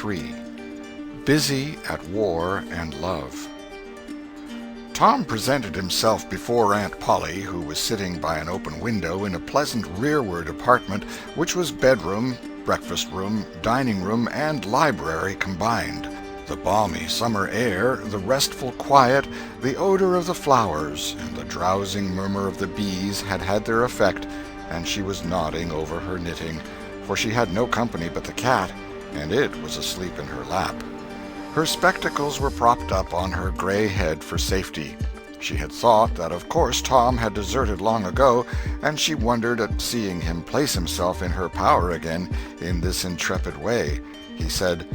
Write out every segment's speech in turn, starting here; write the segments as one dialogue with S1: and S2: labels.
S1: 3. Busy at War and Love. Tom presented himself before Aunt Polly, who was sitting by an open window in a pleasant rearward apartment which was bedroom, breakfast room, dining room, and library combined. The balmy summer air, the restful quiet, the odor of the flowers, and the drowsing murmur of the bees had had their effect, and she was nodding over her knitting, for she had no company but the cat, and it was asleep in her lap. Her spectacles were propped up on her gray head for safety. She had thought that of course Tom had deserted long ago, and she wondered at seeing him place himself in her power again in this intrepid way. He said,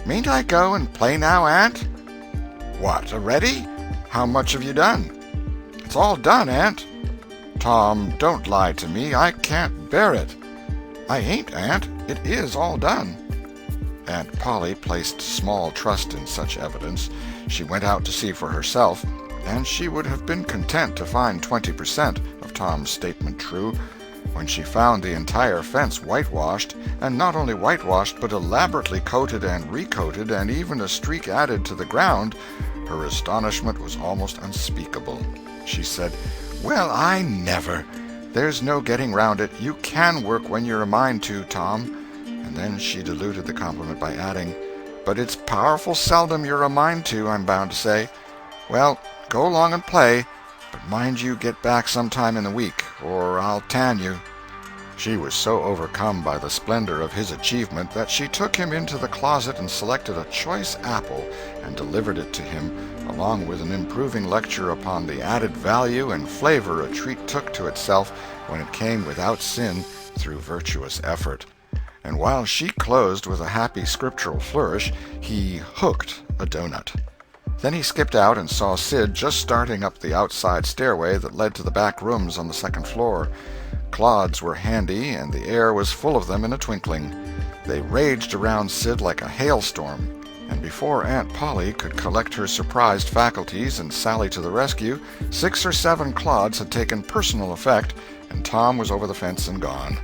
S1: "Mayn't I go and play now, Aunt?" "What, already? How much have you done?" "It's all done, Aunt." "Tom, don't lie to me. I can't bear it." "I ain't, Aunt. It is all done." Aunt Polly placed small trust in such evidence. She went out to see for herself, and she would have been content to find 20% of Tom's statement true. When she found the entire fence whitewashed, and not only whitewashed but elaborately coated and recoated, and even a streak added to the ground, her astonishment was almost unspeakable. She said, "Well, I never! There's no getting round it. You can work when you're a mind to, Tom." And then she diluted the compliment by adding, "But it's powerful seldom you're a mind to, I'm bound to say. Well, go along and play, but mind you get back sometime in the week, or I'll tan you." She was so overcome by the splendor of his achievement that she took him into the closet and selected a choice apple and delivered it to him, along with an improving lecture upon the added value and flavor a treat took to itself when it came without sin through virtuous effort. And while she closed with a happy scriptural flourish, he hooked a doughnut. Then he skipped out and saw Sid just starting up the outside stairway that led to the back rooms on the second floor. Clods were handy, and the air was full of them in a twinkling. They raged around Sid like a hailstorm, and before Aunt Polly could collect her surprised faculties and sally to the rescue, 6 or 7 clods had taken personal effect, and Tom was over the fence and gone.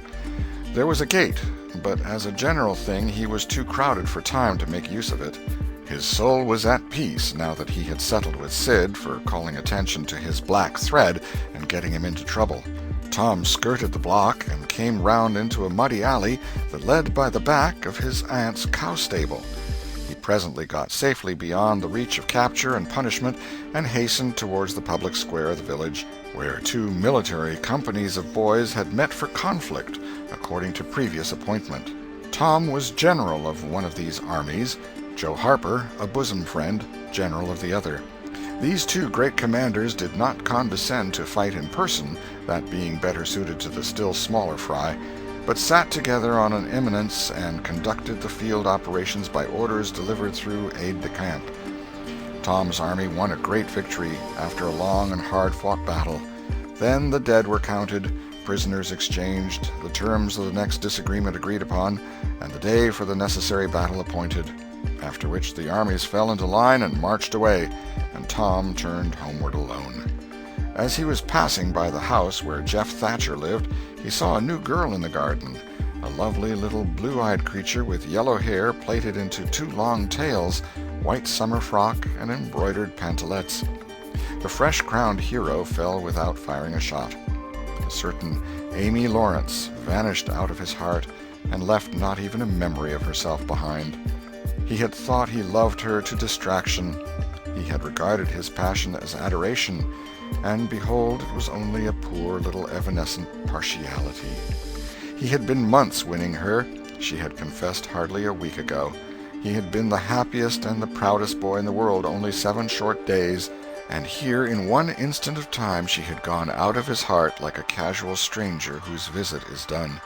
S1: There was a gate, but as a general thing he was too crowded for time to make use of it. His soul was at peace now that he had settled with Sid for calling attention to his black thread and getting him into trouble. Tom skirted the block and came round into a muddy alley that led by the back of his aunt's cow stable. He presently got safely beyond the reach of capture and punishment and hastened towards the public square of the village, where 2 military companies of boys had met for conflict, according to previous appointment. Tom was general of one of these armies, Joe Harper, a bosom friend, general of the other. These 2 great commanders did not condescend to fight in person, that being better suited to the still smaller fry, but sat together on an eminence and conducted the field operations by orders delivered through aide-de-camp. Tom's army won a great victory after a long and hard-fought battle. Then the dead were counted, prisoners exchanged, the terms of the next disagreement agreed upon, and the day for the necessary battle appointed, after which the armies fell into line and marched away, and Tom turned homeward alone. As he was passing by the house where Jeff Thatcher lived, he saw a new girl in the garden, a lovely little blue-eyed creature with yellow hair plaited into 2 long tails, white summer frock, and embroidered pantalettes. The fresh-crowned hero fell without firing a shot. A certain Amy Lawrence vanished out of his heart and left not even a memory of herself behind. He had thought he loved her to distraction. He had regarded his passion as adoration, and behold, it was only a poor little evanescent partiality. He had been months winning her. She had confessed hardly a week ago. He had been the happiest and the proudest boy in the world only 7 short days, and here in one instant of time she had gone out of his heart like a casual stranger whose visit is done.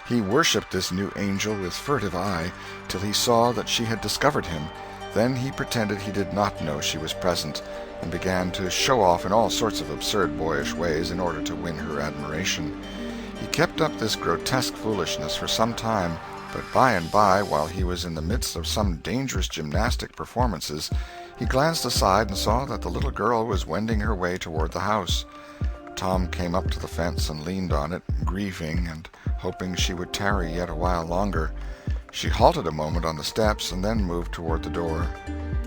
S1: He worshipped this new angel with furtive eye till he saw that she had discovered him. Then he pretended he did not know she was present, and began to show off in all sorts of absurd boyish ways in order to win her admiration. He kept up this grotesque foolishness for some time, but by and by, while he was in the midst of some dangerous gymnastic performances, he glanced aside and saw that the little girl was wending her way toward the house. Tom came up to the fence and leaned on it, grieving and hoping she would tarry yet a while longer. She halted a moment on the steps and then moved toward the door.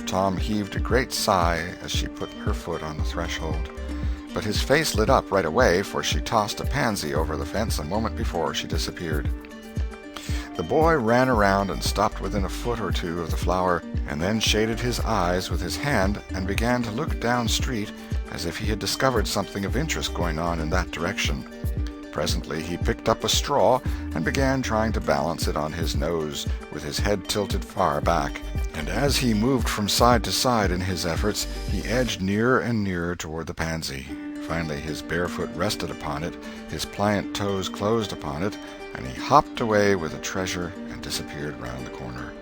S1: Tom heaved a great sigh as she put her foot on the threshold. But his face lit up right away, for she tossed a pansy over the fence a moment before she disappeared. The boy ran around and stopped within a foot or two of the flower, and then shaded his eyes with his hand and began to look down street as if he had discovered something of interest going on in that direction. Presently he picked up a straw and began trying to balance it on his nose, with his head tilted far back, and as he moved from side to side in his efforts, he edged nearer and nearer toward the pansy. Finally his bare foot rested upon it, his pliant toes closed upon it, and he hopped away with the treasure and disappeared round the corner.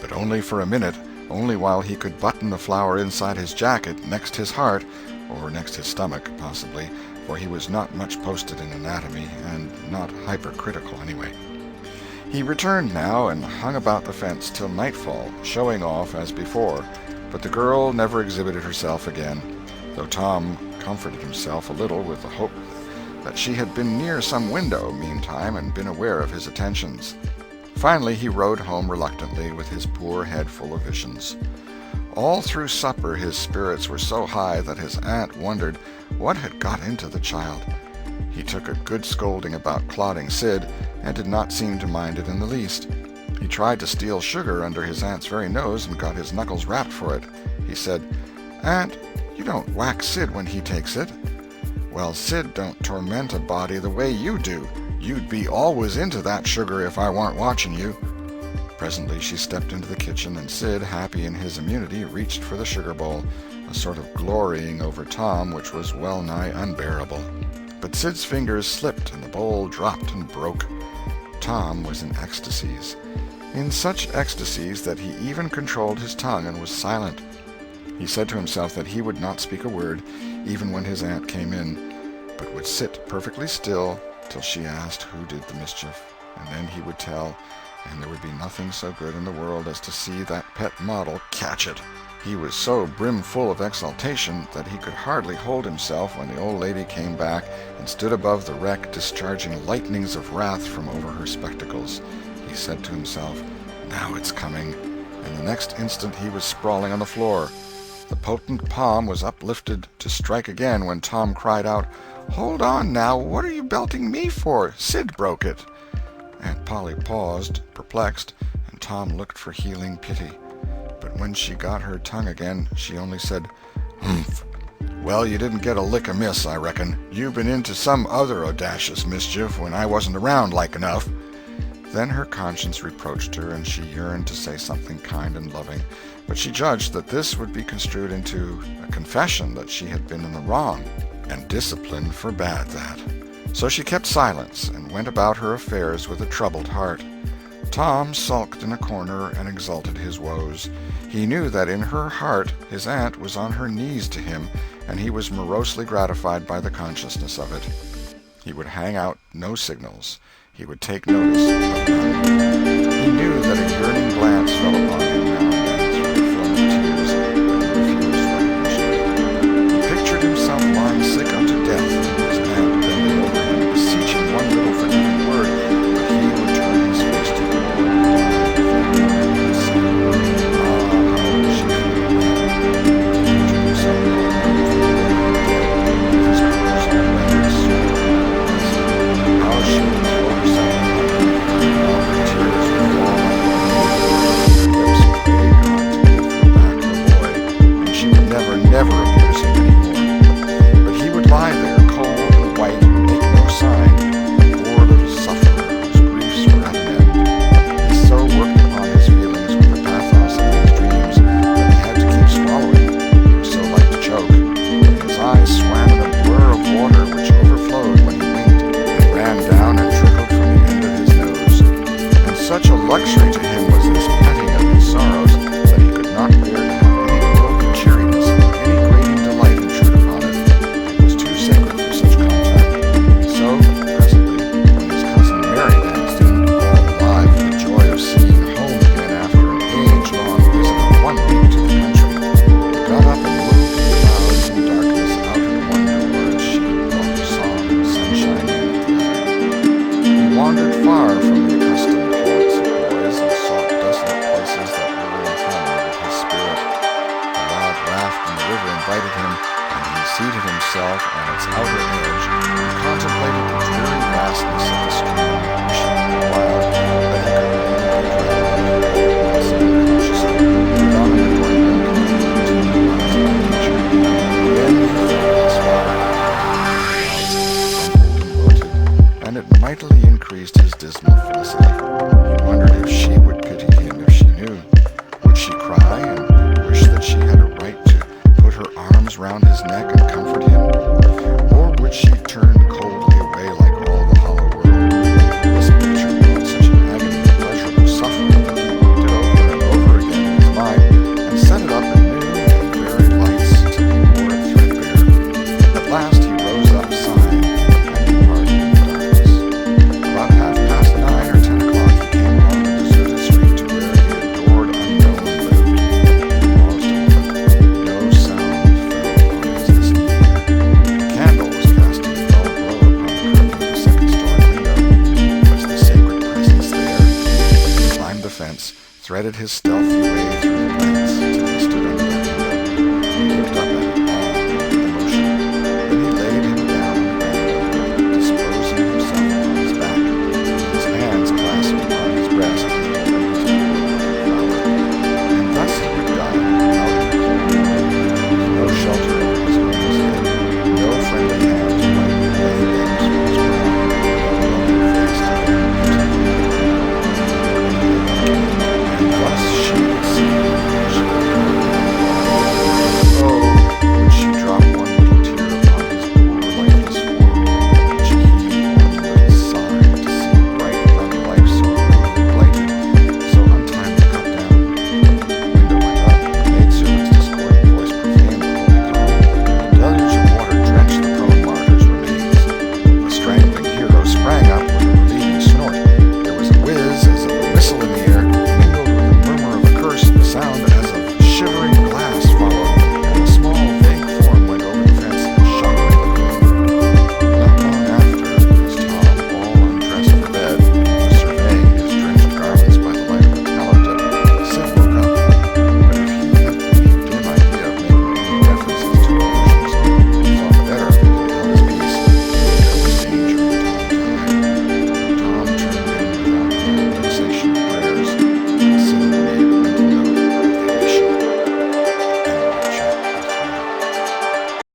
S1: But only for a minute, only while he could button the flower inside his jacket next his heart, or next his stomach, possibly, for he was not much posted in anatomy, and not hypercritical anyway. He returned now and hung about the fence till nightfall, showing off as before, but the girl never exhibited herself again, though Tom comforted himself a little with the hope that she had been near some window meantime and been aware of his attentions. Finally he rode home reluctantly, with his poor head full of visions. All through supper his spirits were so high that his aunt wondered what had got into the child. He took a good scolding about clodding Sid, and did not seem to mind it in the least. He tried to steal sugar under his aunt's very nose, and got his knuckles rapped for it. He said, "Aunt, you don't whack Sid when he takes it." "Well, Sid don't torment a body the way you do. You'd be always into that sugar if I warn't watching you." Presently she stepped into the kitchen, and Sid, happy in his immunity, reached for the sugar bowl, a sort of glorying over Tom which was well nigh unbearable. But Sid's fingers slipped, and the bowl dropped and broke. Tom was in ecstasies, in such ecstasies that he even controlled his tongue and was silent. He said to himself that he would not speak a word, even when his aunt came in, but would sit perfectly still till she asked who did the mischief, and then he would tell, and there would be nothing so good in the world as to see that pet model catch it. He was so brimful of exultation that he could hardly hold himself when the old lady came back and stood above the wreck, discharging lightnings of wrath from over her spectacles. He said to himself, "Now it's coming," and the next instant he was sprawling on the floor. The potent palm was uplifted to strike again when Tom cried out, "Hold on now, what are you belting me for? Sid broke it." Aunt Polly paused, perplexed, and Tom looked for healing pity. But when she got her tongue again, she only said, "Humph. Well, you didn't get a lick amiss, I reckon. You've been into some other audacious mischief when I wasn't around, like enough." Then her conscience reproached her, and she yearned to say something kind and loving, but she judged that this would be construed into a confession that she had been in the wrong, and discipline forbade that. So she kept silence, and went about her affairs with a troubled heart. Tom sulked in a corner and exulted his woes. He knew that in her heart his aunt was on her knees to him, and he was morosely gratified by the consciousness of it. He would hang out no signals. He would take notice of none. He knew that a yearning glance fell upon him now and then through the film of tears, but he refused recognition. He pictured himself lying sick unto death, his aunt bending over him, beseeching one little forgiving word, but he would turn his face to the wall and die and say, "Ah, how would she feel then?" He pictured himself going over the dead, with his personal letters, how she would throw herself upon him, and all her tears would fall on her lips, pray God to give her back her boy, and she would never, never abuse him any more. But he would lie there, cold and white, and make no sign, a poor little sufferer whose griefs were at an end. He so worked upon his feelings with the pathos of these dreams that he had to keep swallowing, he was so like to choke, and his eyes swam in a blur of water which overflowed when he winked, and ran down and trickled from the end of his nose. And such a luxury to him was this petting of his sorrows, that he could not bear to have any broken cheeriness, any grating delight in invited him, and he seated himself on its outer edge and contemplated the dreary vastness of the stream, wishing for a while that he could remain unconsciously without an appointment to the lives of nature. Then he felt his fire, and it mightily increased his dismal felicity. He wondered if she would pity him if she knew. Would she cry and wish that she had a right to put her arms round his neck and comfort him? Or would she turn coldly away like all the hollow world? This picture brought such an agony of pleasurable suffering that he worked it over and over again in his mind, and set it up in new and varied lights till he wore it threadbare. At last he rose up, sighing, and departed in the darkness. About 9:30 or 10 o'clock he came along the deserted street to where the adored unknown lived. He paused a moment. No sound fell on his listening ear. A candle was casting a dull glow upon the curtain of the second-story window. Was the sacred presence there? He climbed the fence, threaded his stealthy way through the